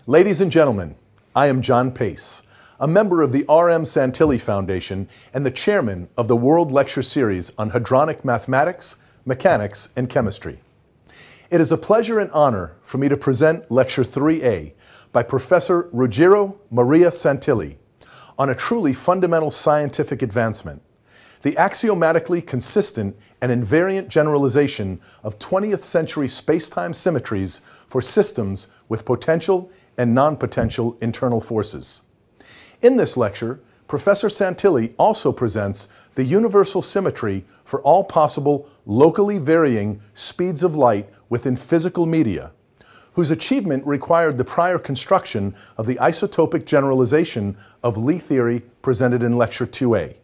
Ladies and gentlemen, I am John Pace, a member of the R.M. Santilli Foundation and the chairman of the World Lecture Series on Hadronic Mathematics, Mechanics, and Chemistry. It is a pleasure and honor for me to present Lecture 3A by Professor Ruggero Maria Santilli on a truly fundamental scientific advancement, the axiomatically consistent and invariant generalization of 20th century spacetime symmetries for systems with potential and non-potential internal forces. In this lecture, Professor Santilli also presents the universal symmetry for all possible locally varying speeds of light within physical media, whose achievement required the prior construction of the isotopic generalization of Lie theory presented in Lecture 2A.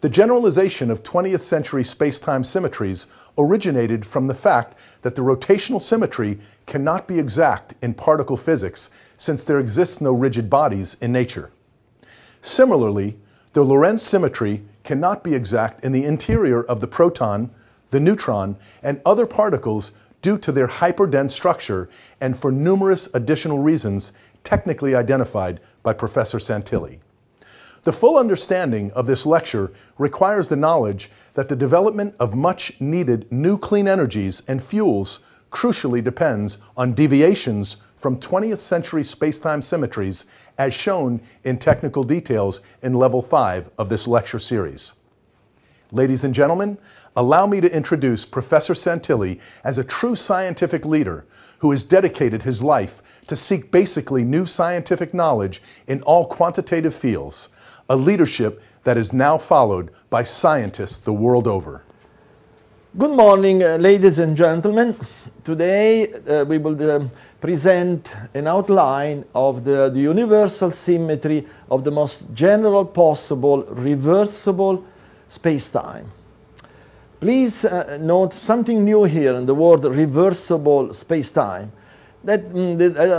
The generalization of 20th century spacetime symmetries originated from the fact that the rotational symmetry cannot be exact in particle physics since there exists no rigid bodies in nature. Similarly, the Lorentz symmetry cannot be exact in the interior of the proton, the neutron, and other particles due to their hyperdense structure and for numerous additional reasons technically identified by Professor Santilli. The full understanding of this lecture requires the knowledge that the development of much needed new clean energies and fuels crucially depends on deviations from 20th century spacetime symmetries as shown in technical details in Level 5 of this lecture series. Ladies and gentlemen, allow me to introduce Professor Santilli as a true scientific leader who has dedicated his life to seek basically new scientific knowledge in all quantitative fields, a leadership that is now followed by scientists the world over. Good morning, ladies and gentlemen. Today we will present an outline of the universal symmetry of the most general possible reversible spacetime. Please note something new here in the word reversible spacetime. That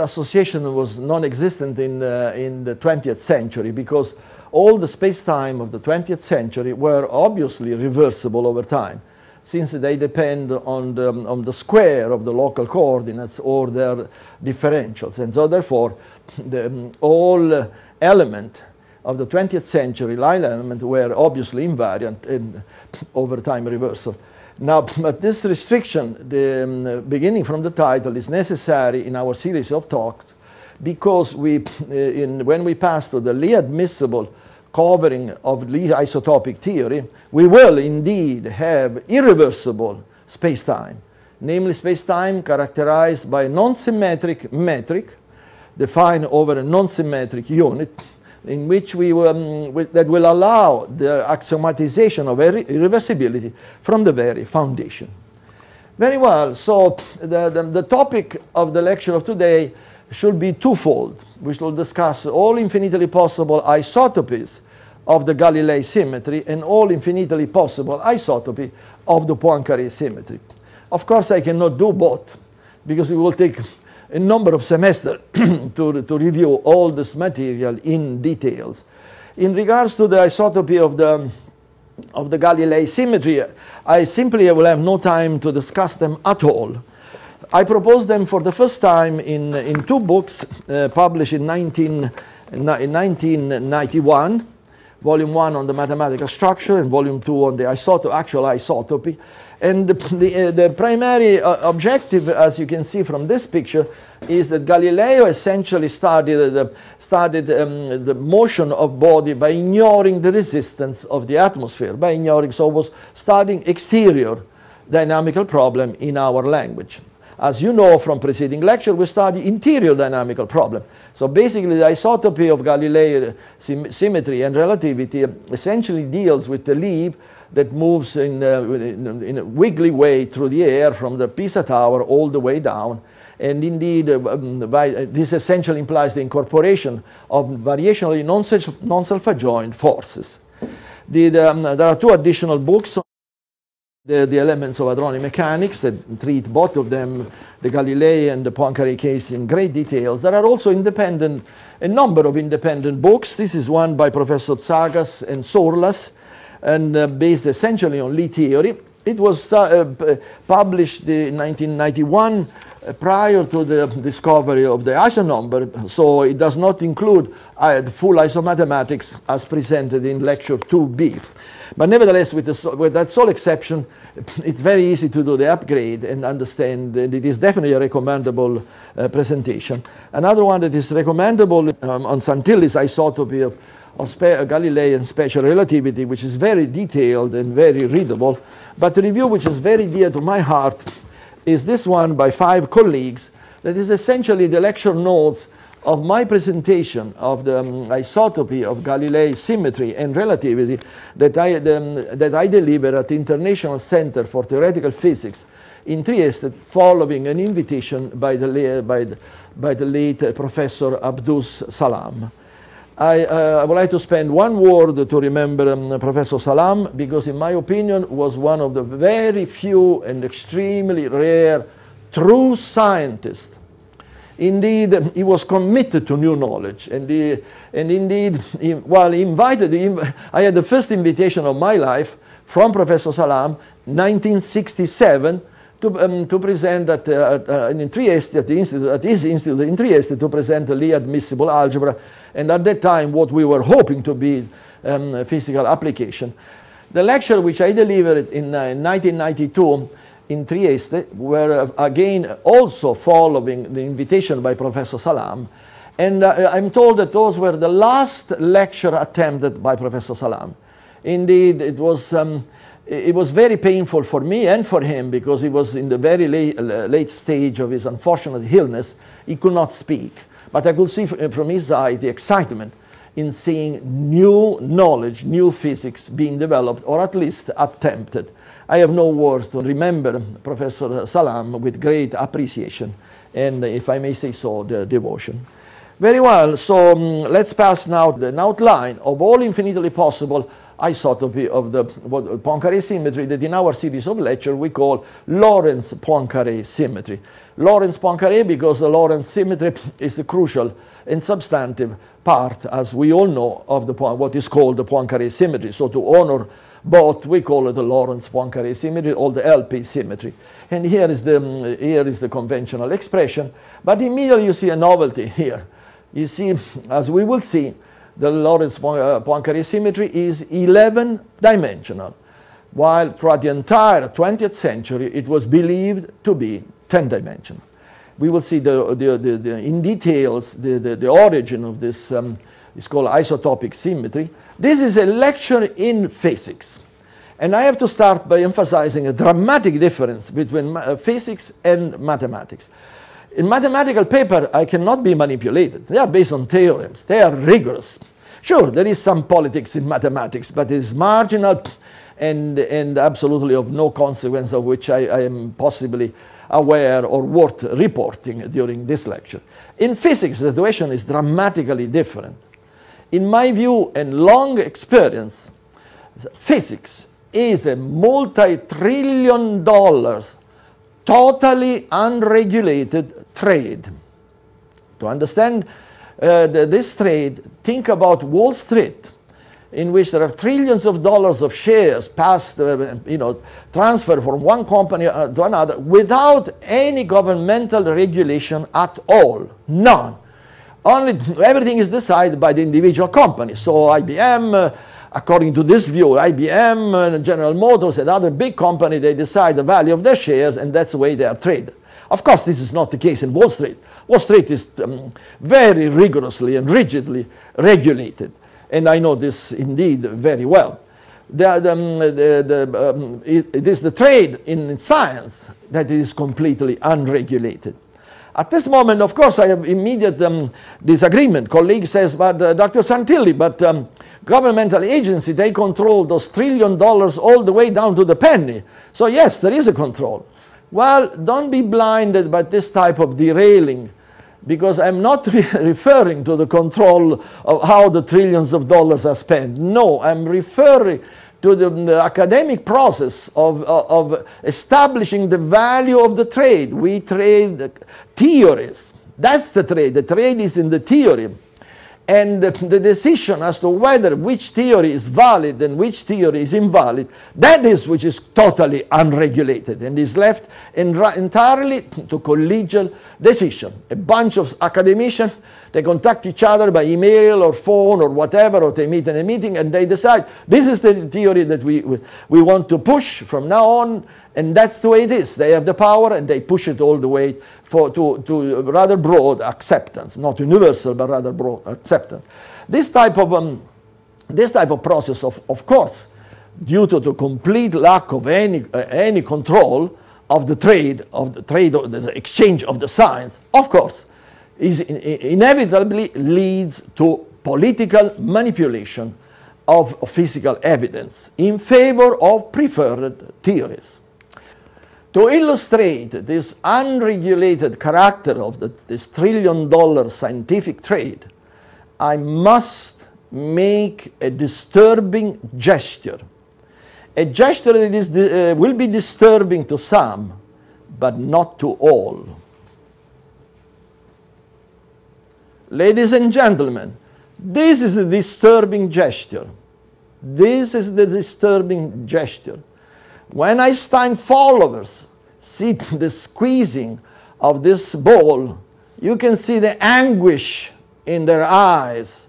association was non-existent in the 20th century because all the spacetime of the 20th century were obviously reversible over time, since they depend on the square of the local coordinates or their differentials. And so therefore, all elements of the 20th century line element were obviously invariant and over time reversal. Now, but this restriction, beginning from the title, is necessary in our series of talks because when we pass to the Lie admissible covering of Lie isotopic theory, we will indeed have irreversible spacetime, namely spacetime characterized by non-symmetric metric defined over a non-symmetric unit in which that will allow the axiomatization of irreversibility from the very foundation. Very well, so the topic of the lecture of today should be twofold. We shall discuss all infinitely possible isotopies of the Galilei symmetry and all infinitely possible isotopy of the Poincaré symmetry. Of course, I cannot do both because it will take a number of semesters to review all this material in details. In regards to the isotopy of the Galilei symmetry, I simply will have no time to discuss them at all. I proposed them for the first time in two books published in 1991, Volume 1 on the mathematical structure and Volume 2 on the actual isotopy. And the primary objective, as you can see from this picture, is that Galileo essentially studied the motion of body by ignoring the resistance of the atmosphere, so was studying exterior dynamical problem in our language. As you know from preceding lecture, we study interior dynamical problem. So basically the isotopy of Galilei symmetry and relativity essentially deals with the leaf that moves in a wiggly way through the air from the Pisa Tower all the way down. And indeed, this essentially implies the incorporation of variationally non-self-adjoint forces. There are two additional books. The elements of hadronic mechanics that treat both of them, the Galilei and the Poincaré case, in great details. There are also a number of independent books. This is one by Professor Tsagas and Sorlas, and based essentially on Lie theory. It was published in 1991 prior to the discovery of the isonumber, so it does not include the full isomathematics as presented in lecture 2b. But nevertheless, with that sole exception, it's very easy to do the upgrade and understand, and it is definitely a recommendable presentation. Another one that is recommendable on Santilli's isotopy of Galilean special relativity, which is very detailed and very readable. But the review which is very dear to my heart is this one by 5 colleagues that is essentially the lecture notes of my presentation of the isotopy of Galilean symmetry and relativity that I delivered at the International Center for Theoretical Physics in Trieste, following an invitation by the late Professor Abdus Salam. I would like to spend one word to remember Professor Salam, because in my opinion was one of the very few and extremely rare true scientists. Indeed, he was committed to new knowledge, and indeed, while he invited him, I had the first invitation of my life from Professor Salam, 1967, to present in Trieste, at his institute in Trieste, to present a Lie admissible algebra, and at that time what we were hoping to be physical application. The lecture which I delivered in 1992 in Trieste were again also following the invitation by Professor Salam, and I'm told that those were the last lecture attempted by Professor Salam. Indeed, it was very painful for me and for him, because he was in the very late stage of his unfortunate illness. He could not speak, but I could see from his eyes the excitement in seeing new knowledge, new physics being developed, or at least attempted. I have no words to remember Professor Salam with great appreciation and, if I may say so, the devotion. Very well, so let's pass now to an outline of all infinitely possible isotopy of the Poincare symmetry that in our series of lectures we call Lorentz-Poincare symmetry. Lorentz-Poincare because the Lorentz symmetry is the crucial and substantive part, as we all know, of what is called the Poincare symmetry. So to honor both, we call it the Lorentz-Poincare symmetry, or the LP symmetry. And here is the conventional expression, but immediately you see a novelty here. You see, as we will see, the Lorentz-Poincare symmetry is 11-dimensional, while throughout the entire 20th century it was believed to be 10-dimensional. We will see in details the origin of this, it's called isotopic symmetry. This is a lecture in physics, and I have to start by emphasizing a dramatic difference between physics and mathematics. In mathematical paper, I cannot be manipulated. They are based on theorems. They are rigorous. Sure, there is some politics in mathematics, but it is marginal and absolutely of no consequence, of which I am possibly aware or worth reporting during this lecture. In physics, the situation is dramatically different. In my view and long experience, physics is a multi-trillion dollars totally unregulated trade. To understand this trade, think about Wall Street, in which there are trillions of dollars of shares passed, transferred from one company to another without any governmental regulation at all, none. Everything is decided by the individual company. So IBM, according to this view, IBM, General Motors, and other big companies, they decide the value of their shares, and that's the way they are traded. Of course, this is not the case in Wall Street. Wall Street is very rigorously and rigidly regulated, and I know this indeed very well. It is the trade in science that is completely unregulated. At this moment, of course, I have immediate disagreement. Colleague says, but Dr. Santilli, but governmental agency, they control those $1 trillion all the way down to the penny. So yes, there is a control. Well, don't be blinded by this type of derailing, because I'm not referring to the control of how the trillions of dollars are spent. No, I'm referring to the academic process of establishing the value of the trade. We trade theories. That's the trade. The trade is in the theory. And the decision as to whether which theory is valid and which theory is invalid, that is which is totally unregulated and is left entirely to collegial decision. A bunch of academicians, they contact each other by email or phone or whatever, or they meet in a meeting and they decide this is the theory that we want to push from now on, and that's the way it is. They have the power and they push it all the way to rather broad acceptance, not universal but rather broad acceptance. This type of process, of course, due to the complete lack of any control of the trade, of the exchange of the science, of course, inevitably leads to political manipulation of physical evidence in favor of preferred theories. To illustrate this unregulated character of this trillion-dollar scientific trade, I must make a disturbing gesture. A gesture that will be disturbing to some, but not to all. Ladies and gentlemen, this is the disturbing gesture. This is the disturbing gesture. When Einstein followers see the squeezing of this ball, you can see the anguish in their eyes,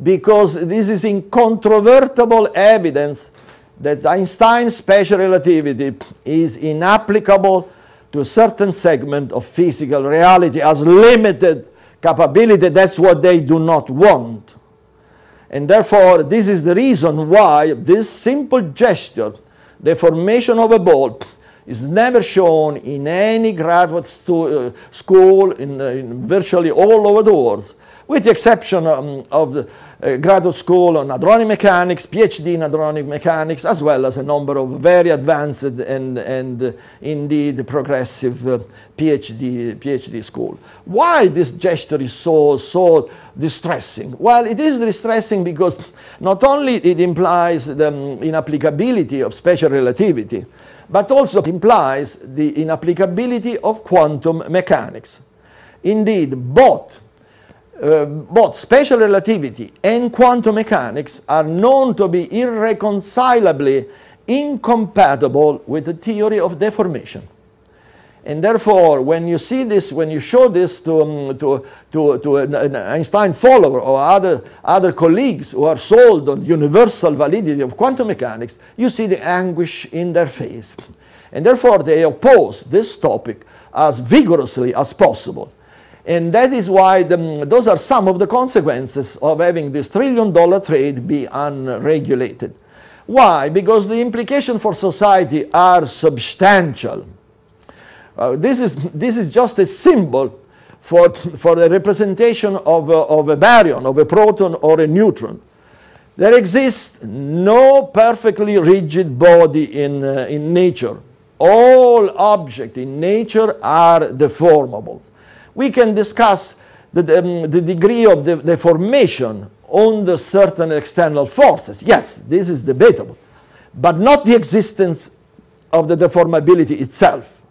because this is incontrovertible evidence that Einstein's special relativity is inapplicable to a certain segment of physical reality as limited capability. That's what they do not want. And therefore, this is the reason why this simple gesture, the formation of a ball, is never shown in any graduate school in virtually all over the world, with the exception of the graduate school on hadronic mechanics, PhD in hadronic mechanics, as well as a number of very advanced and indeed progressive PhD school. Why this gesture is so distressing? Well, it is distressing because not only it implies the inapplicability of special relativity, but also implies the inapplicability of quantum mechanics. Indeed, both special relativity and quantum mechanics are known to be irreconcilably incompatible with the theory of deformation. And therefore, when you see this, when you show this to an Einstein follower or other colleagues who are sold on universal validity of quantum mechanics, you see the anguish in their face. And therefore, they oppose this topic as vigorously as possible. And that is why those are some of the consequences of having this trillion-dollar trade be unregulated. Why? Because the implications for society are substantial. This is just a symbol for the representation of a baryon, of a proton or a neutron. There exists no perfectly rigid body in nature. All objects in nature are deformable. We can discuss the degree of the deformation under certain external forces. Yes, this is debatable, but not the existence of the deformability itself.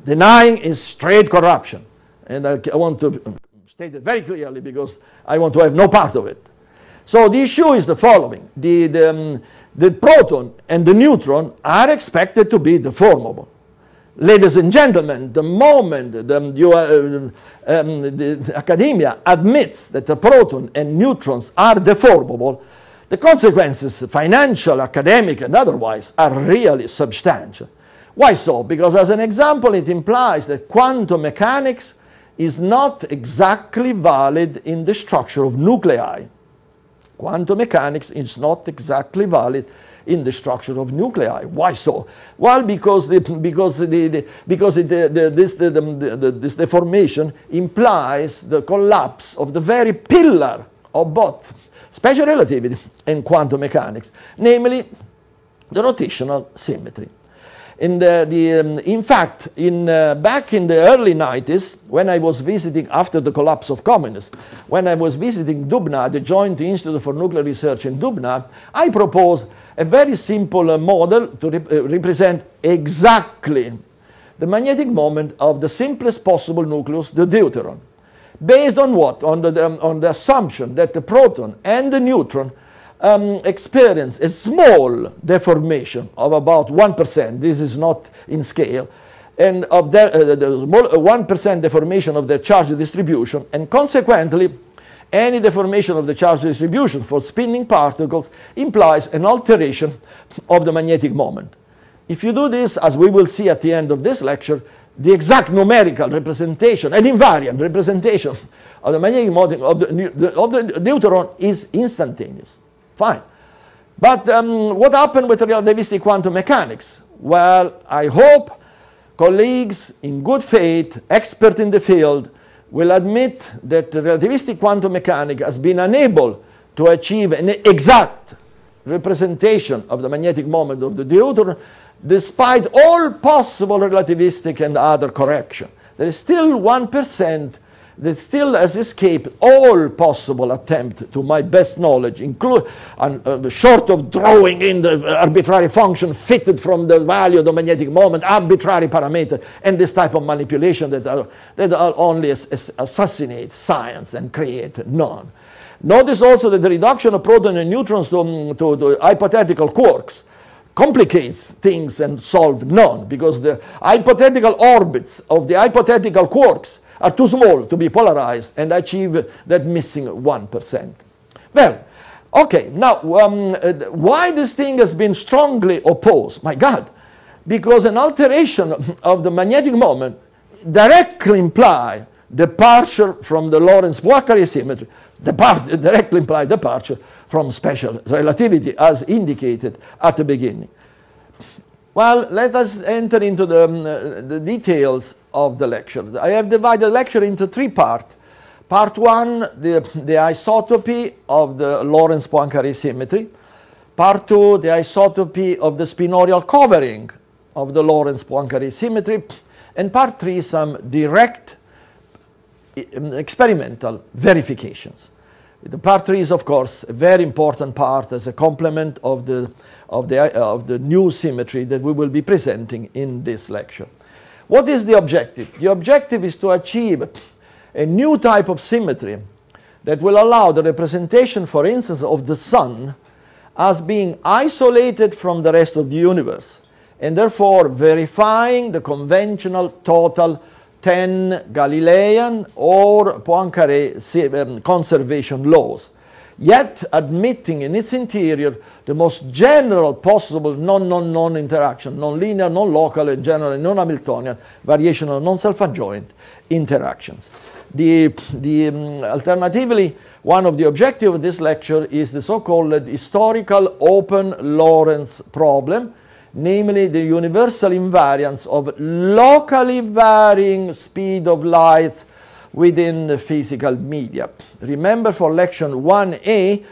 Denying is straight corruption. And I want to state it very clearly because I want to have no part of it. So the issue is the following. The proton and the neutron are expected to be deformable. Ladies and gentlemen, the moment the academia admits that the proton and neutrons are deformable, the consequences, financial, academic, and otherwise, are really substantial. Why so? Because as an example, it implies that quantum mechanics is not exactly valid in the structure of nuclei. Quantum mechanics is not exactly valid in the structure of nuclei. Why so? Well, because this deformation implies the collapse of the very pillar of both special relativity and quantum mechanics, namely the rotational symmetry. In fact, back in the early 90s, when I was visiting, after the collapse of communism, when I was visiting Dubna, the Joint Institute for Nuclear Research in Dubna, I proposed a very simple model to represent exactly the magnetic moment of the simplest possible nucleus, the deuteron. based on what? On the assumption that the proton and the neutron experience a small deformation of about 1%. This is not in scale. And of the 1% deformation of their charge distribution, and consequently, any deformation of the charge distribution for spinning particles implies an alteration of the magnetic moment. If you do this, as we will see at the end of this lecture, the exact numerical representation and invariant representation of the magnetic moment of the deuteron is instantaneous. Fine. But what happened with relativistic quantum mechanics? Well, I hope colleagues in good faith, experts in the field, will admit that the relativistic quantum mechanics has been unable to achieve an exact representation of the magnetic moment of the deuteron, despite all possible relativistic and other correction. There is still 1% that still has escaped all possible attempt, to my best knowledge, short of drawing in the arbitrary function fitted from the value of the magnetic moment, arbitrary parameter, and this type of manipulation that are only assassinate science and create none. Notice also that the reduction of protons and neutrons to hypothetical quarks complicates things and solve none, because the hypothetical orbits of the hypothetical quarks are too small to be polarized and achieve that missing 1%. Well, okay, now why this thing has been strongly opposed? My God, because an alteration of the magnetic moment directly implies departure from the Lorentz-Poincaré symmetry, directly implies departure from special relativity, as indicated at the beginning. Well, let us enter into the details of the lecture. I have divided the lecture into three parts. Part one, the isotopy of the Lorentz-Poincaré symmetry. Part two, the isotopy of the spinorial covering of the Lorentz-Poincaré symmetry. And part three, some direct experimental verifications. The part 3 is, of course, a very important part as a complement of the new symmetry that we will be presenting in this lecture. What is the objective? The objective is to achieve a new type of symmetry that will allow the representation, for instance, of the sun as being isolated from the rest of the universe, and therefore verifying the conventional total 10 Galilean or Poincaré conservation laws, yet admitting in its interior the most general possible non-non-non interaction, non-linear, non-local, and generally non-Hamiltonian, variational, non-self-adjoint interactions. Alternatively, one of the objectives of this lecture is the so-called historical open Lorentz problem, namely the universal invariance of locally varying speed of light within the physical media. Remember, for lecture 1A,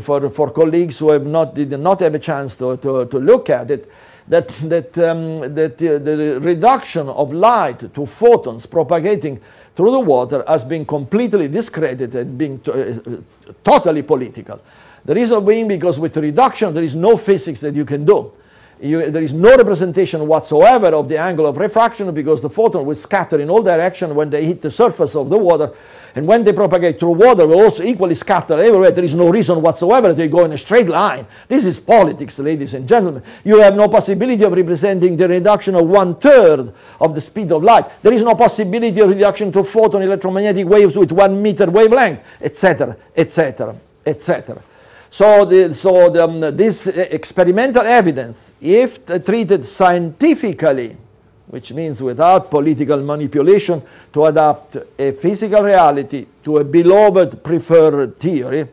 for colleagues who did not have a chance to look at it, that the reduction of light to photons propagating through the water has been completely discredited and being totally political. The reason being because with reduction there is no physics that you can do. There is no representation whatsoever of the angle of refraction, because the photon will scatter in all directions when they hit the surface of the water, and when they propagate through water will also equally scatter everywhere. There is no reason whatsoever they go in a straight line. This is politics, ladies and gentlemen. You have no possibility of representing the reduction of 1/3 of the speed of light. There is no possibility of reduction to photon electromagnetic waves with 1 meter wavelength, etc., etc., etc. So this experimental evidence, if treated scientifically, which means without political manipulation to adapt a physical reality to a beloved preferred theory,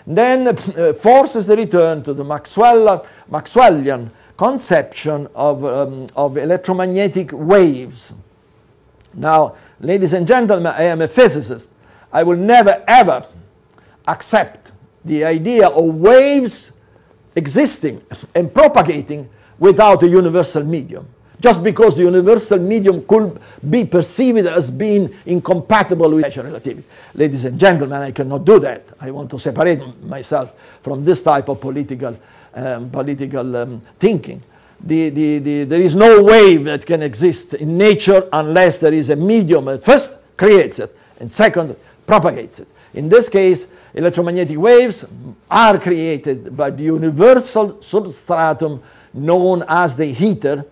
then forces the return to the Maxwellian conception of electromagnetic waves. Now, ladies and gentlemen, I am a physicist. I will never ever accept the idea of waves existing and propagating without a universal medium, just because the universal medium could be perceived as being incompatible with special relativity. Ladies and gentlemen, I cannot do that. I want to separate myself from this type of political thinking. There is no wave that can exist in nature unless there is a medium that first creates it and second, propagates it. In this case, electromagnetic waves are created by the universal substratum known as the ether,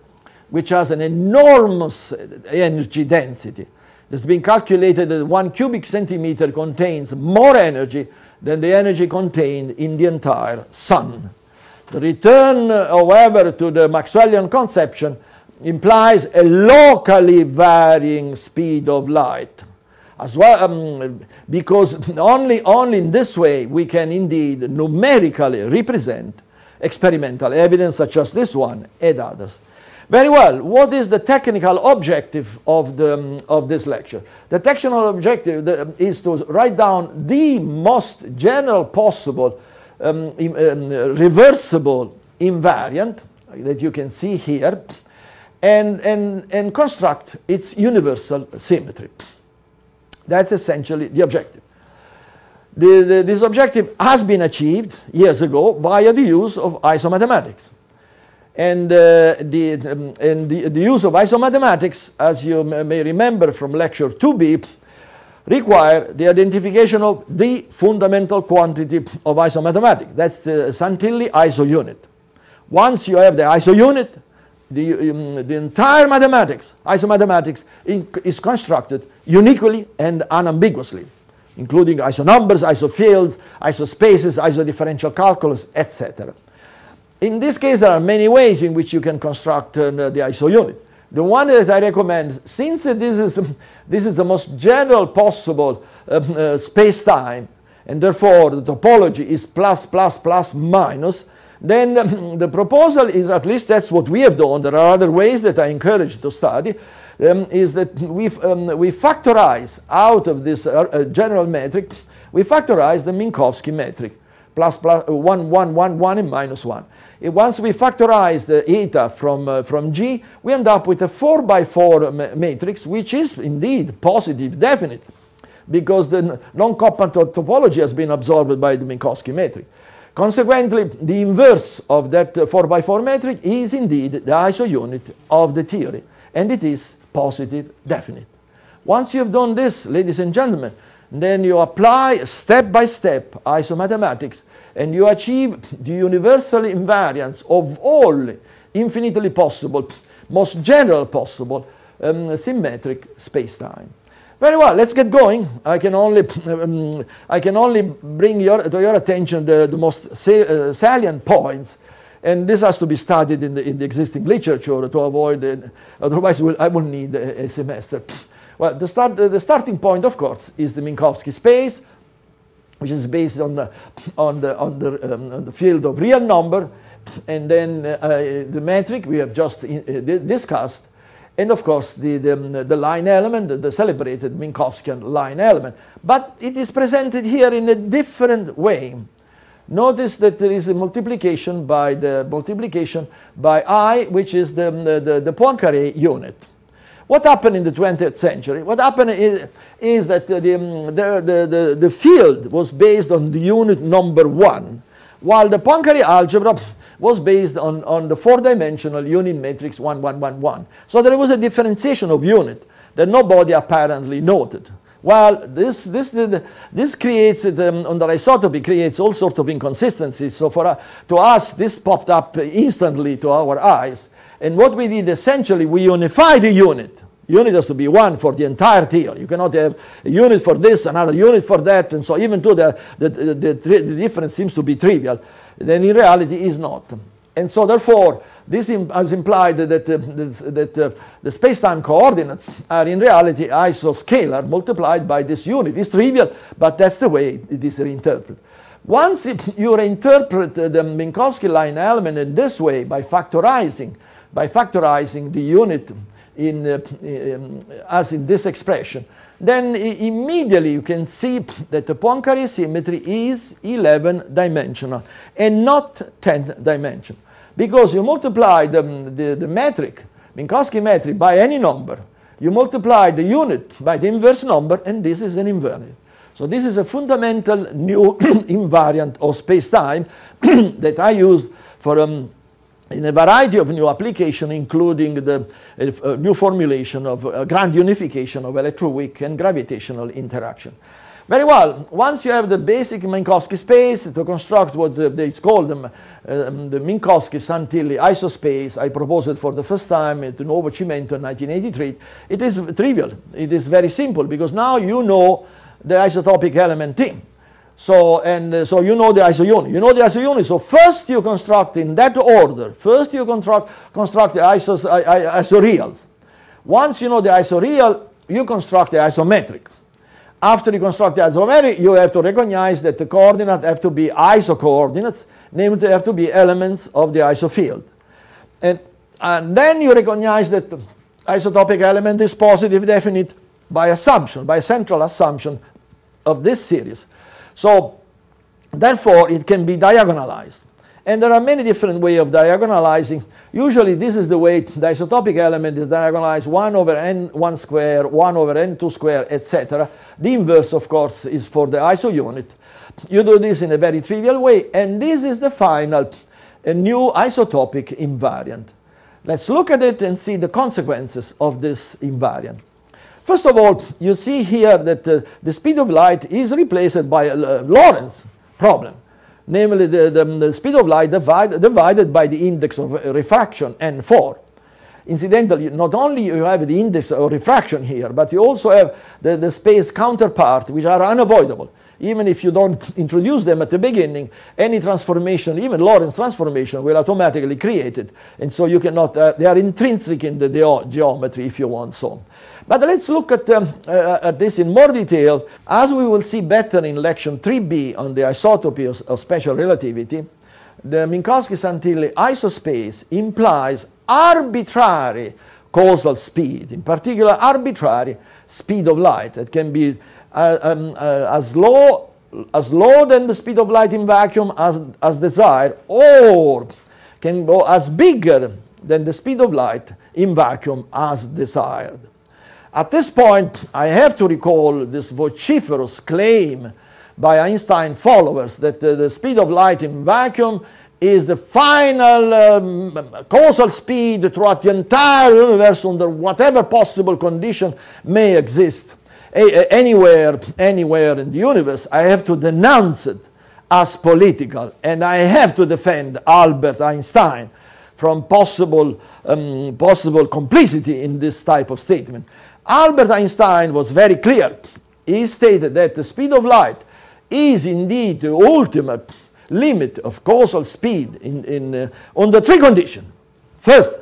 which has an enormous energy density. It has been calculated that 1 cubic centimeter contains more energy than the energy contained in the entire sun. The return, however, to the Maxwellian conception implies a locally varying speed of light, as well, because only in this way we can indeed numerically represent experimental evidence such as this one and others. Very well, what is the technical objective of this lecture? The technical objective is to write down the most general possible reversible invariant that you can see here and construct its universal symmetry. That's essentially the objective. This objective has been achieved years ago via the use of isomathematics. And the use of isomathematics, as you may remember from lecture 2b, require the identification of the fundamental quantity of isomathematics. That's the Santilli iso unit. Once you have the iso unit, the entire mathematics, isomathematics, is constructed uniquely and unambiguously, including isonumbers, isofields, isospaces, isodifferential calculus, etc. In this case, there are many ways in which you can construct the iso unit. The one that I recommend, since this is the most general possible space-time, and therefore the topology is plus, plus, plus, minus, then the proposal is, at least that's what we have done, there are other ways that I encourage to study, is that we factorize out of this general metric, we factorize the Minkowski metric, plus, 1, 1, 1, 1, and minus 1. Once we factorize the eta from G, we end up with a 4×4 matrix, which is indeed positive, definite, because the non-compact topology has been absorbed by the Minkowski metric. Consequently, the inverse of that 4×4 metric is indeed the iso unit of the theory, and it is positive, definite. Once you have done this, ladies and gentlemen, then you apply step-by-step isomathematics, and you achieve the universal invariance of all infinitely possible, most general possible symmetric space-time. Very well, let's get going. I can only bring to your attention the most salient points, and this has to be studied in the existing literature to avoid, otherwise I will need a semester. Well, the starting point, of course, is the Minkowski space, which is based on the field of real number, and then the metric we have just discussed, and of course the line element, the celebrated Minkowskian line element. But it is presented here in a different way. Notice that there is a multiplication by I, which is the Poincaré unit. What happened in the 20th century? What happened is that the field was based on the unit number 1, while the Poincaré algebra was based on the 4-dimensional unit matrix 1, 1, 1, 1. So there was a differentiation of unit that nobody apparently noted. Well, this creates, under isotopy, creates all sorts of inconsistencies. So to us, this popped up instantly to our eyes. And what we did essentially, we unified the unit. Unit has to be 1 for the entire theory. You cannot have a unit for this, another unit for that, and so even though the difference seems to be trivial, then in reality is not. And so therefore, this has implied that the space-time coordinates are in reality isoscalar multiplied by this unit. It's trivial, but that's the way it is reinterpreted. Once you reinterpret the Minkowski line element in this way by factorizing the unit as in this expression, then immediately you can see that the Poincaré symmetry is 11-dimensional and not 10-dimensional, because you multiply the metric, Minkowski metric, by any number, you multiply the unit by the inverse number, and this is an invariant. So this is a fundamental new invariant of space-time that I used for in a variety of new applications, including the new formulation of grand unification of electroweak and gravitational interaction. Very well, once you have the basic Minkowski space to construct what is called the Minkowski-Santilli isospace, I proposed it for the first time at Nuovo Cimento in 1983, it is trivial. It is very simple because now you know the isotopic element T. So you know the isounit. You know the isounit. So first you construct in that order. First you construct the isoreals. Once you know the isoreal, you construct the isometric. After you construct the isometric, you have to recognize that the coordinates have to be isocoordinates, namely they have to be elements of the isofield. And then you recognize that the isotopic element is positive definite by assumption, by central assumption of this series. So therefore it can be diagonalized. And there are many different ways of diagonalizing. Usually this is the way the isotopic element is diagonalized 1 over n1 square, 1 over n2 square, etc. The inverse, of course, is for the isounit. You do this in a very trivial way, and this is the final new isotopic invariant. Let's look at it and see the consequences of this invariant. First of all, you see here that the speed of light is replaced by Lorentz problem. Namely, the speed of light divided by the index of refraction, n4. Incidentally, not only you have the index of refraction here, but you also have the space counterpart, which are unavoidable. Even if you don't introduce them at the beginning, any transformation, even Lorentz transformation, will automatically create it. And so you cannot, they are intrinsic in the geometry, if you want so. But let's look at this in more detail. As we will see better in lection 3b on the isotopy of special relativity, the Minkowski-Santilli isospace implies arbitrary causal speed, in particular arbitrary speed of light that can be as low than the speed of light in vacuum as desired, or can go as bigger than the speed of light in vacuum as desired. At this point, I have to recall this vociferous claim by Einstein followers that the speed of light in vacuum is the final causal speed throughout the entire universe under whatever possible condition may exist. Anywhere in the universe, I have to denounce it as political, and I have to defend Albert Einstein from possible complicity in this type of statement. Albert Einstein was very clear. He stated that the speed of light is indeed the ultimate limit of causal speed under three conditions. First,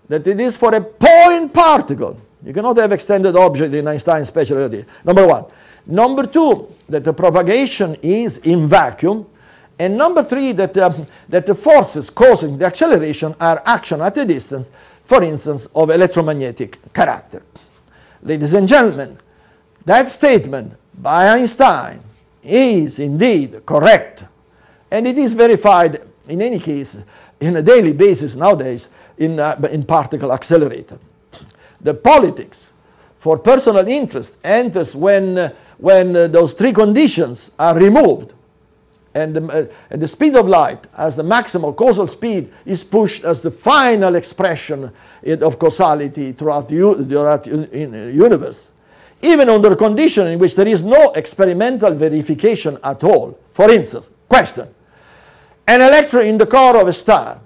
that it is for a point particle. You cannot have extended object in Einstein's special relativity. Number one. Number two, that the propagation is in vacuum. And number three, that the forces causing the acceleration are action at a distance, for instance, of electromagnetic character. Ladies and gentlemen, that statement by Einstein is indeed correct. And it is verified, in any case, on a daily basis nowadays in particle accelerator. The politics for personal interest enters when those three conditions are removed, and the speed of light as the maximal causal speed is pushed as the final expression of causality throughout the universe, even under a condition in which there is no experimental verification at all. For instance, question: an electron in the core of a star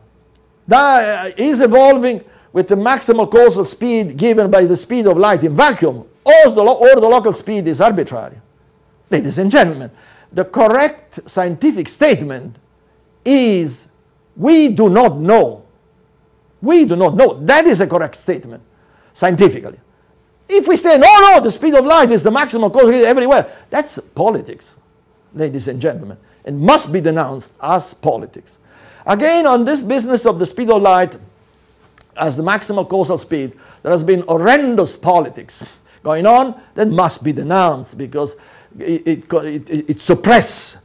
that is evolving with the maximal causal speed given by the speed of light in vacuum, or the local speed is arbitrary. Ladies and gentlemen, the correct scientific statement is we do not know. We do not know. That is a correct statement, scientifically. If we say, no, the speed of light is the maximal causal speed everywhere, that's politics, ladies and gentlemen, and must be denounced as politics. Again, on this business of the speed of light as the maximal causal speed, there has been horrendous politics going on that must be denounced because it suppresses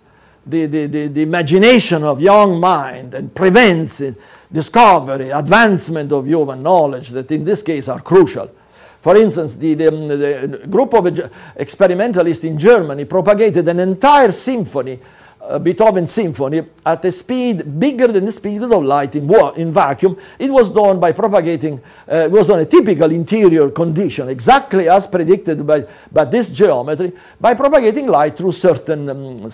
the imagination of young mind and prevents discovery, advancement of human knowledge that in this case are crucial. For instance, the group of experimentalists in Germany propagated an entire symphony Beethoven symphony at a speed bigger than the speed of light in vacuum. It was done by propagating, it was done a typical interior condition, exactly as predicted by this geometry, by propagating light through certain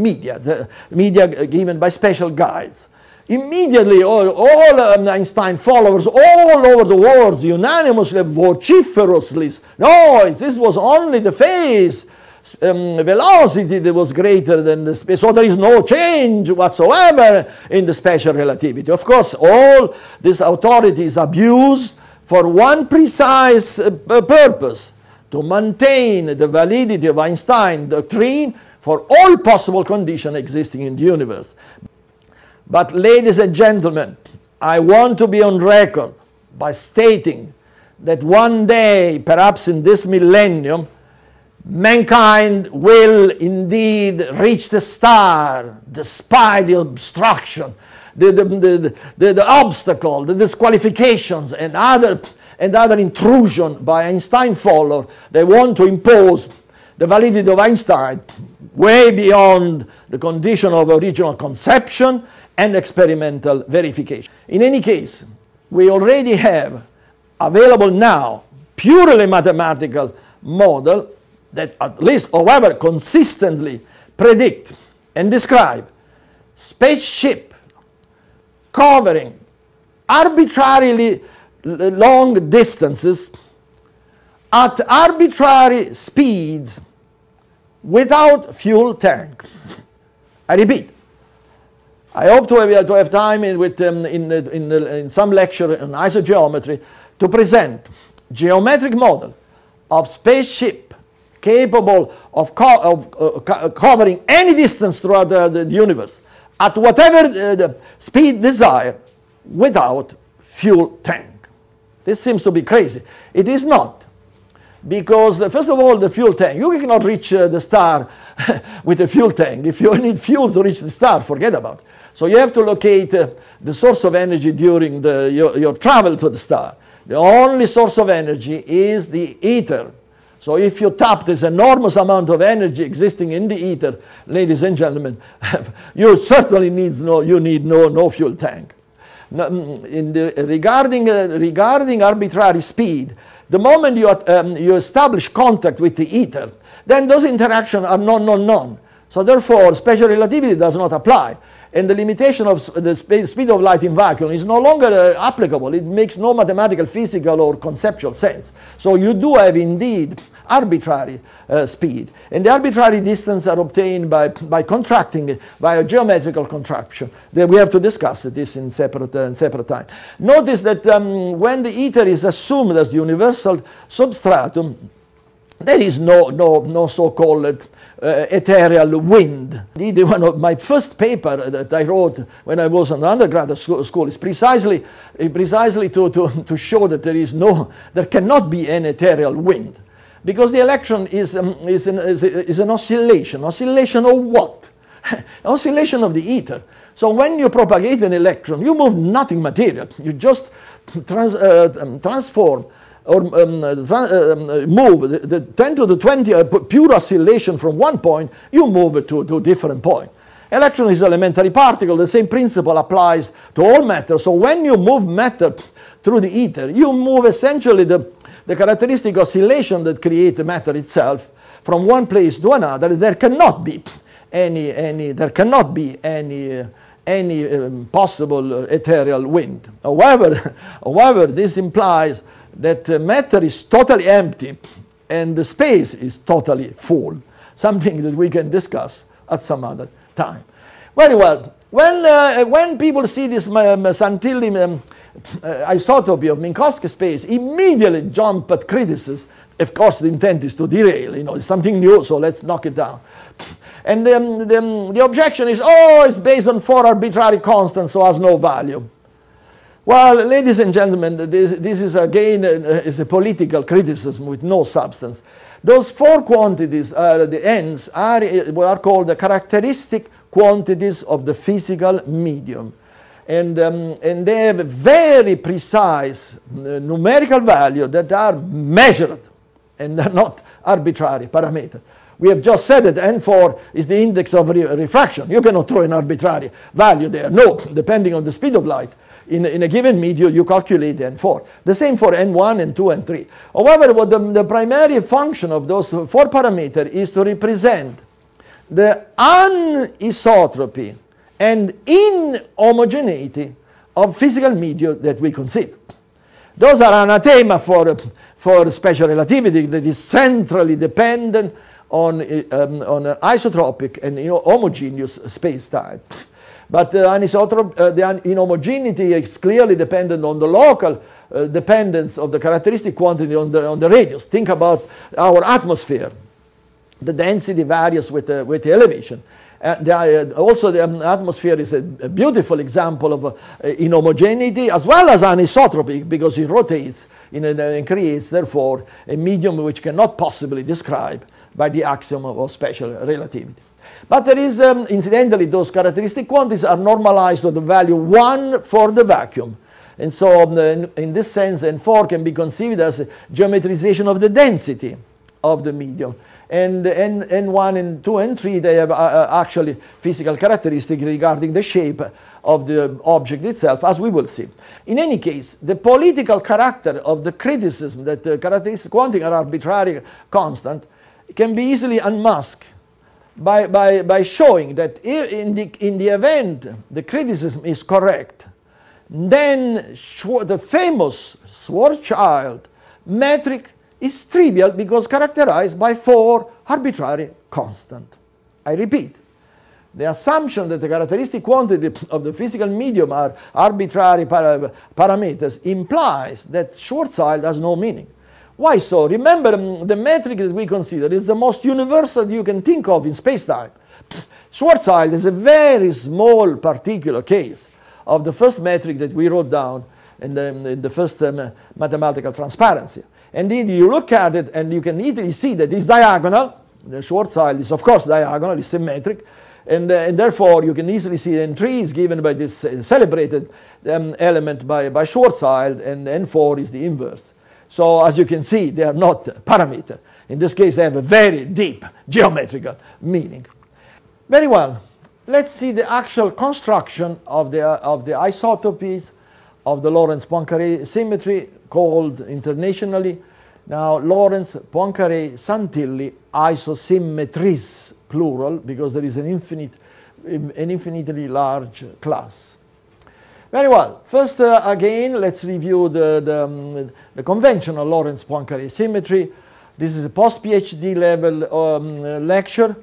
media, media given by special guides. Immediately, all Einstein followers all over the world unanimously, vociferously, no, this was only the phase velocity that was greater than the space, so there is no change whatsoever in the special relativity. Of course, all this authority is abused for one precise purpose, to maintain the validity of Einstein's doctrine for all possible conditions existing in the universe. But ladies and gentlemen, I want to be on record by stating that one day, perhaps in this millennium, mankind will indeed reach the star despite the obstruction, the obstacle, the disqualifications, and other intrusion by Einstein followers. They want to impose the validity of Einstein way beyond the condition of original conception and experimental verification. In any case, we already have available now purely mathematical model that at least, however, consistently predict and describe spaceship covering arbitrarily long distances at arbitrary speeds without fuel tank. I repeat, I hope to have time in some lecture on isogeometry to present geometric model of spaceship capable of covering any distance throughout the universe at whatever speed desired without fuel tank. This seems to be crazy. It is not. Because, first of all, the fuel tank, you cannot reach the star with a fuel tank. If you need fuel to reach the star, forget about it. So you have to locate the source of energy during your travel to the star. The only source of energy is the ether. So if you tap this enormous amount of energy existing in the ether, ladies and gentlemen, you certainly need no fuel tank. Regarding arbitrary speed, the moment you establish contact with the ether, then those interactions are non. So therefore, special relativity does not apply. And the limitation of the speed of light in vacuum is no longer applicable. It makes no mathematical, physical, or conceptual sense. So you do have indeed arbitrary speed. And the arbitrary distance are obtained by contracting by a geometrical contraction. We have to discuss this in separate time. Notice that when the ether is assumed as the universal substratum, there is no so-called ethereal wind. Indeed, one of my first paper that I wrote when I was in undergraduate school is precisely to show that there cannot be an ethereal wind, because the electron is an oscillation. Oscillation of what? Oscillation of the ether. So when you propagate an electron, you move nothing material. You just transform or move the 10 to the 20 pure oscillation from one point, you move it to a different point. Electron is an elementary particle. The same principle applies to all matter. So when you move matter through the ether, you move essentially the characteristic oscillation that creates the matter itself from one place to another. There cannot be any possible ethereal wind. However, this implies that matter is totally empty and the space is totally full, something that we can discuss at some other time. Very well. When people see this Santilli isotopy of Minkowski space, immediately jump at criticism. Of course, the intent is to derail. It's something new, so let's knock it down. And the objection is, it's based on 4 arbitrary constants, so has no value. Well, ladies and gentlemen, this is again is a political criticism with no substance. Those 4 quantities, the n's, are what are called the characteristic quantities of the physical medium. And they have a very precise numerical value that are measured and are not arbitrary parameters. We have just said that N4 is the index of refraction. You cannot throw an arbitrary value there. No, depending on the speed of light. In a given medium, you calculate N4. The same for N1, N2, N3. However, what the primary function of those 4 parameters is to represent the anisotropy and inhomogeneity of physical media that we consider. Those are anathema for special relativity that is centrally dependent on isotropic and homogeneous space-time. But the inhomogeneity is clearly dependent on the local dependence of the characteristic quantity on the radius. Think about our atmosphere. The density varies with the elevation. Also, the atmosphere is a beautiful example of inhomogeneity as well as anisotropy, because it rotates and creates, therefore, a medium which cannot possibly describe by the axiom of special relativity. But there is, incidentally, those characteristic quantities are normalized to the value 1 for the vacuum. And so, in this sense, N4 can be conceived as a geometrization of the density of the medium. And N1, N2, N3, they have actually physical characteristics regarding the shape of the object itself, as we will see. In any case, the political character of the criticism that the characteristic quantities are arbitrary constant can be easily unmasked by showing that in the event the criticism is correct, then the famous Schwarzschild metric is trivial because characterized by 4 arbitrary constants. I repeat, the assumption that the characteristic quantity of the physical medium are arbitrary parameters implies that Schwarzschild has no meaning. Why so? Remember, the metric that we consider is the most universal you can think of in space-time. Schwarzschild is a very small particular case of the first metric that we wrote down in the first mathematical transparency. Indeed, you look at it and you can easily see that it's diagonal. The Schwarzschild is, of course, diagonal, it's symmetric. And therefore, you can easily see N3 is given by this celebrated element by Schwarzschild, and N4 is the inverse. So, as you can see, they are not parameter. In this case, they have a very deep geometrical meaning. Very well. Let's see the actual construction of the isotopies of the Lorentz-Poincaré symmetry, called internationally now Lorentz-Poincaré-Santilli isosymmetries, plural, because there is an infinitely large class. Very well. First, again, let's review the conventional Lorentz-Poincaré symmetry. This is a post-PhD level lecture.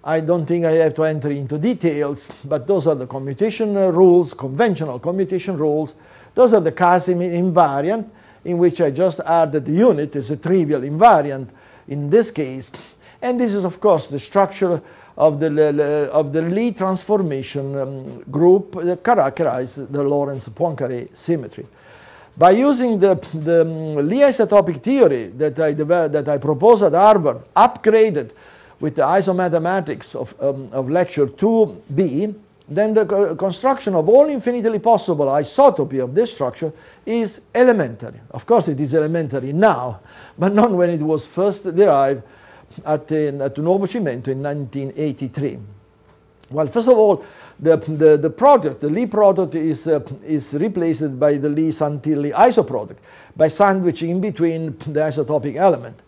I don't think I have to enter into details, but those are the commutation rules, conventional commutation rules. Those are the Casimir invariant, in which I just added the unit as a trivial invariant in this case. And this is, of course, the structure of the Lie transformation group that characterizes the Lorentz-Poincaré symmetry. By using the Lie isotopic theory that I proposed at Harvard, upgraded with the isomathematics of lecture 2b, then the construction of all infinitely possible isotopy of this structure is elementary. Of course, it is elementary now, but not when it was first derived at Nuovo Cimento in 1983. Well, first of all, the product, the Lie product, is replaced by the Lie-Santilli isoproduct by sandwiching in between the isotopic element.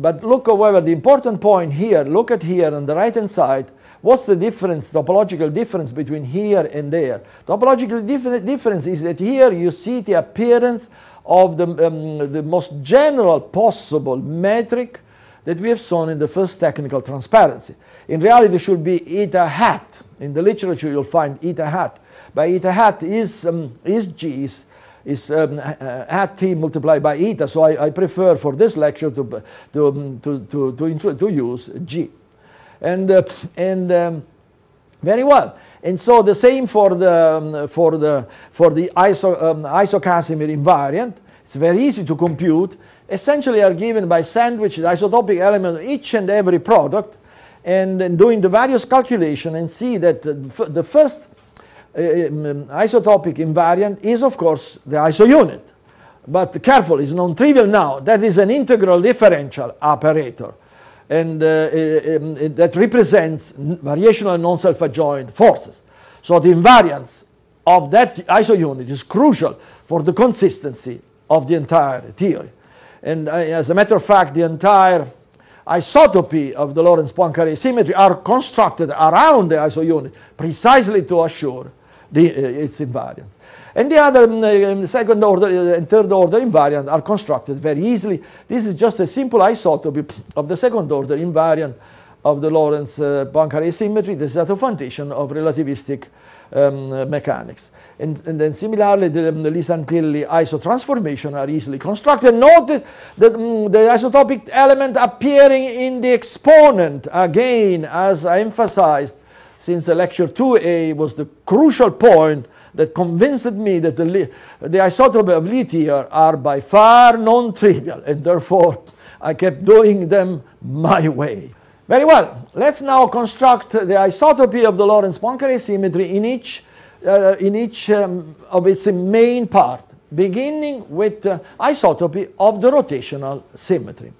But look, however, the important point here, look at here on the right-hand side. What's the difference, topological difference between here and there? Topological difference is that here you see the appearance of the most general possible metric that we have shown in the first technical transparency. In reality, it should be eta hat. In the literature, you'll find eta hat. By eta hat is G, is hat T multiplied by eta. So I prefer for this lecture to use G. Very well. And so the same for the iso-Casimir invariant. It's very easy to compute. Essentially are given by sandwich the isotopic element of each and every product, and doing the various calculations, and see that the first isotopic invariant is, of course, the iso unit. But careful, it's non-trivial now. That is an integral differential operator. and that represents variational and non-self-adjoint forces. So the invariance of that iso unit is crucial for the consistency of the entire theory. And as a matter of fact, the entire isotopy of the Lorentz-Poincare symmetry are constructed around the iso unit precisely to assure its invariance. And the other second order and third order invariant are constructed very easily. This is just a simple isotopy of the second order invariant of the Lorentz-Poincare symmetry. This is at the foundation of relativistic mechanics. And then similarly, the Santilli isotransformation are easily constructed. Notice that the isotopic element appearing in the exponent, again, as I emphasized, since the lecture 2A was the crucial point that convinced me that the isotopy of Lie here are by far non-trivial, and therefore I kept doing them my way. Very well, let's now construct the isotopy of the Lorentz-Poincare symmetry in each of its main part, beginning with isotopy of the rotational symmetry.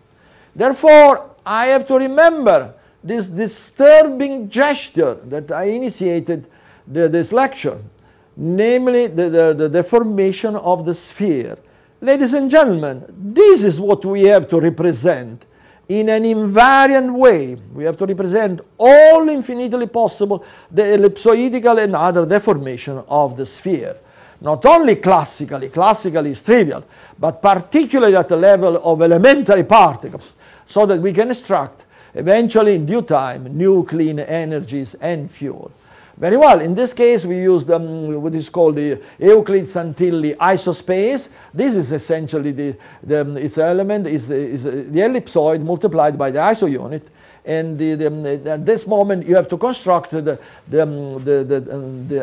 Therefore, I have to remember this disturbing gesture that I initiated this lecture, namely the deformation of the sphere. Ladies and gentlemen, this is what we have to represent in an invariant way. We have to represent all infinitely possible the ellipsoidal and other deformation of the sphere. Not only classically is trivial, but particularly at the level of elementary particles, so that we can extract eventually in due time new clean energies and fuel. Very well, in this case we used what is called the Euclid-Santilli isospace. This is essentially its element is the ellipsoid multiplied by the iso unit, and at this moment you have to construct the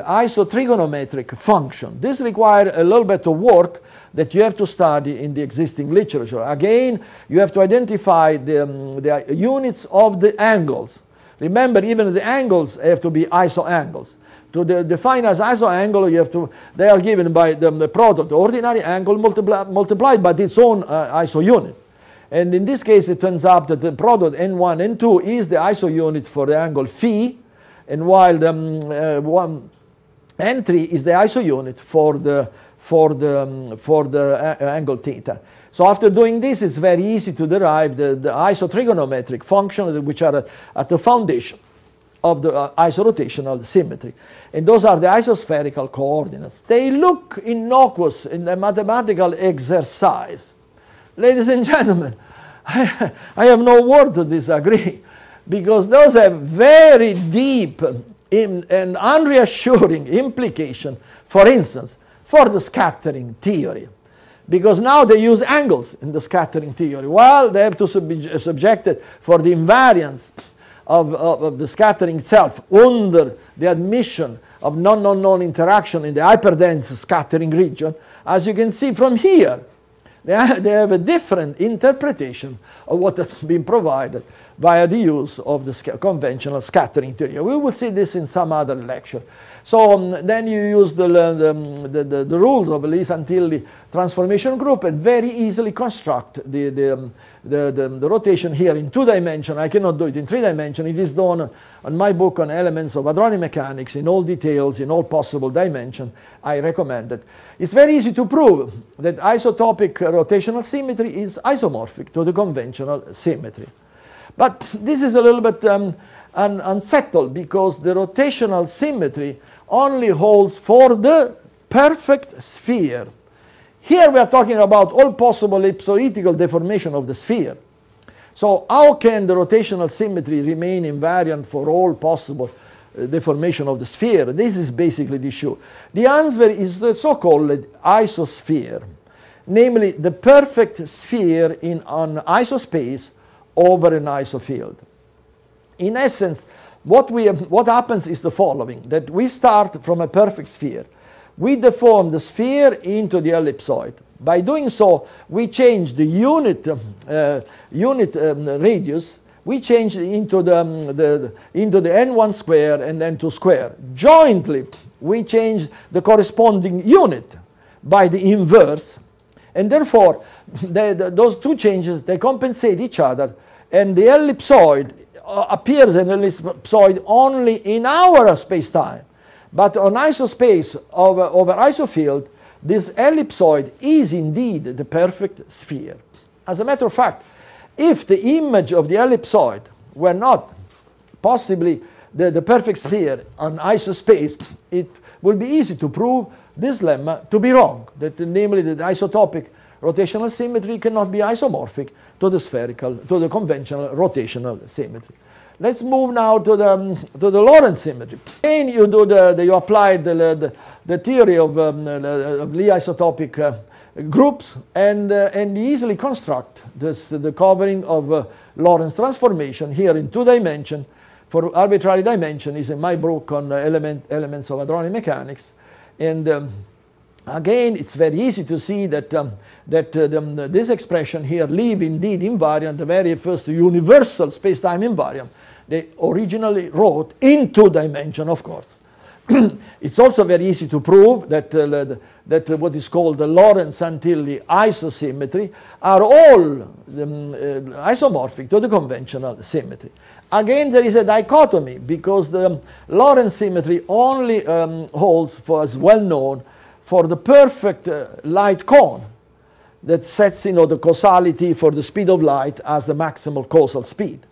isotrigonometric function. This requires a little bit of work that you have to study in the existing literature. Again, you have to identify the units of the angles. Remember, even the angles have to be iso angles. To define as iso angle, they are given by the product, the ordinary angle multiplied by its own iso unit. And in this case, it turns out that the product N1 N2 is the iso unit for the angle phi, and while the N3 is the iso unit for the angle theta. So after doing this, it's very easy to derive the isotrigonometric functions which are at the foundation of the isorotational symmetry. And those are the isospherical coordinates. They look innocuous in a mathematical exercise. Ladies and gentlemen, I have no word to disagree, because those have very deep and unreassuring implication, for instance, for the scattering theory. Because now they use angles in the scattering theory. Well, they have to be subjected for the invariance of the scattering itself under the admission of non-non-non interaction in the hyperdense scattering region. As you can see from here, they have a different interpretation of what has been provided via the use of the conventional scattering theory. We will see this in some other lecture. So then you use the rules of Lie Santilli transformation group and very easily construct the rotation here in 2 dimensions. I cannot do it in 3 dimensions. It is done on my book on elements of hadronic mechanics in all details, in all possible dimensions. I recommend it. It's very easy to prove that isotopic rotational symmetry is isomorphic to the conventional symmetry. But this is a little bit unsettled, because the rotational symmetry only holds for the perfect sphere. Here we are talking about all possible ellipsoidal deformation of the sphere. So how can the rotational symmetry remain invariant for all possible deformation of the sphere? This is basically the issue. The answer is the so-called isosphere, namely the perfect sphere in an isospace over an isofield. In essence, what happens is the following, that we start from a perfect sphere. We deform the sphere into the ellipsoid. By doing so, we change the unit radius, we change into the n1 square and n2 square. Jointly, we change the corresponding unit by the inverse, and therefore those two changes, they compensate each other And the ellipsoid appears an ellipsoid only in our space-time. But on isospace over isofield, this ellipsoid is indeed the perfect sphere. As a matter of fact, if the image of the ellipsoid were not possibly the perfect sphere on isospace, it will be easy to prove this lemma to be wrong, that namely that isotopic rotational symmetry cannot be isomorphic to the spherical, to the conventional rotational symmetry. Let's move now to the Lorentz symmetry. Again, you applied the theory of Lie isotopic groups and easily construct the covering of Lorentz transformation here in 2 dimensions. For arbitrary dimension is in my book on elements of hadronic mechanics. And again, it's very easy to see that, this expression here, leave indeed invariant, the very first universal space-time invariant, they originally wrote in 2 dimensions, of course. It's also very easy to prove that, that what is called the Lorentz-Santilli isosymmetry are all isomorphic to the conventional symmetry. Again, there is a dichotomy because the Lorentz symmetry only holds, for, as well known, for the perfect light cone that sets the causality for the speed of light as the maximal causal speed.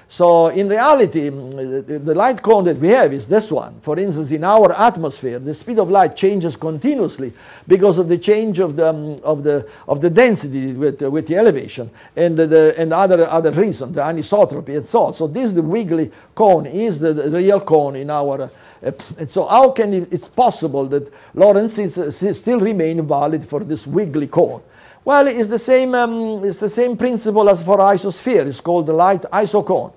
So in reality, the light cone that we have is this one. For instance, in our atmosphere, the speed of light changes continuously because of the change of the density with the elevation and other reasons, the anisotropy and so on. So this, the wiggly cone, is the real cone in our. And so how can it's possible that Lorentz still remain valid for this wiggly cone? Well, it's the same principle as for isosphere. It's called the light isocone.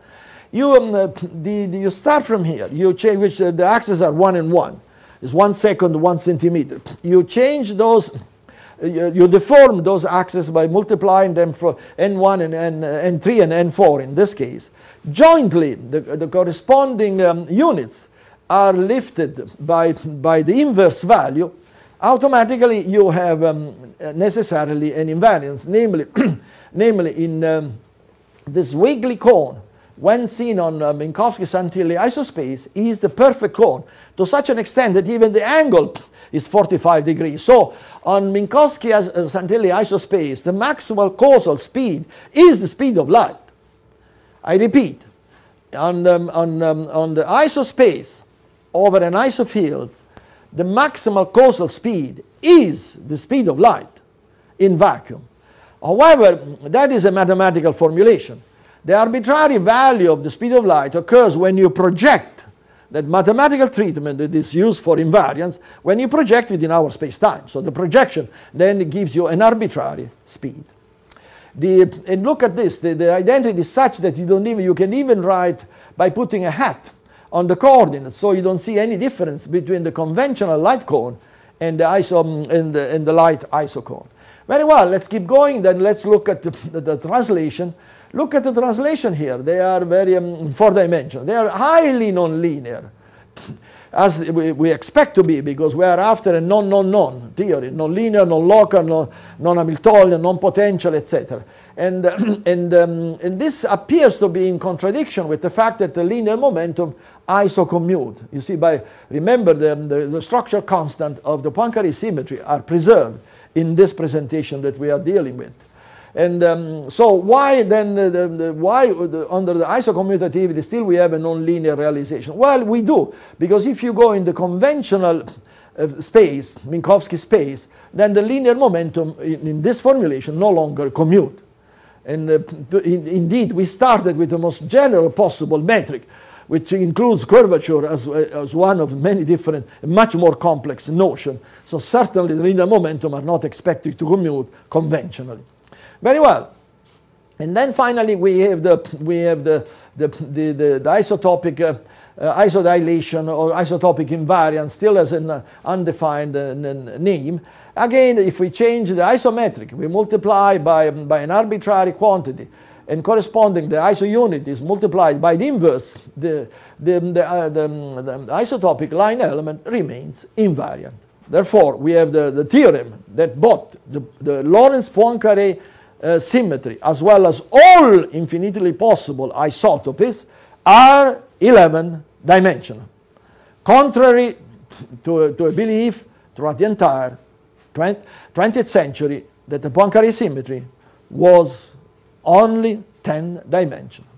You start from here. You change which the axes are 1 and 1. It's 1 second, 1 centimeter. You change those. You deform those axes by multiplying them for n1 and n3 and n4 in this case. Jointly, the corresponding units are lifted by the inverse value. Automatically you have necessarily an invariance, namely in this wiggly cone, when seen on Minkowski-Santilli isospace, is the perfect cone to such an extent that even the angle is 45 degrees. So on Minkowski-Santilli isospace, the maximal causal speed is the speed of light. I repeat, on the isospace over an isofield, the maximal causal speed is the speed of light in vacuum. However, that is a mathematical formulation. The arbitrary value of the speed of light occurs when you project that mathematical treatment that is used for invariance, when you project it in our space-time. So the projection then gives you an arbitrary speed. And look at this, the identity is such that you can even write by putting a hat on the coordinates, so you don't see any difference between the conventional light cone and the light isocone. Very well, let's keep going, then let's look at the translation. Look at the translation here. They are very 4-dimensional. They are highly nonlinear, as we expect to be, because we are after a non theory, nonlinear, non-local, non-Hamiltonian, non-potential, etc. And this appears to be in contradiction with the fact that the linear momentum isocommute. You see, remember the structure constant of the Poincare symmetry are preserved in this presentation that we are dealing with. And so why then, under the isocommutativity still we have a nonlinear realization? Well, we do, because if you go in the conventional space, Minkowski space, then the linear momentum in this formulation no longer commute. And indeed, we started with the most general possible metric, which includes curvature as one of many different, much more complex notions. So certainly the linear momentum are not expected to commute conventionally. Very well. And then finally we have the isotopic isodilation or isotopic invariance, still as an undefined name. Again, if we change the isometric, we multiply by an arbitrary quantity, and corresponding the iso unit is multiplied by the inverse, the isotopic line element remains invariant. Therefore, we have the theorem that both the Lorentz-Poincare symmetry, as well as all infinitely possible isotopes, are 11-dimensional. Contrary to a belief throughout the entire 20th century that the Poincaré symmetry was only 10-dimensional.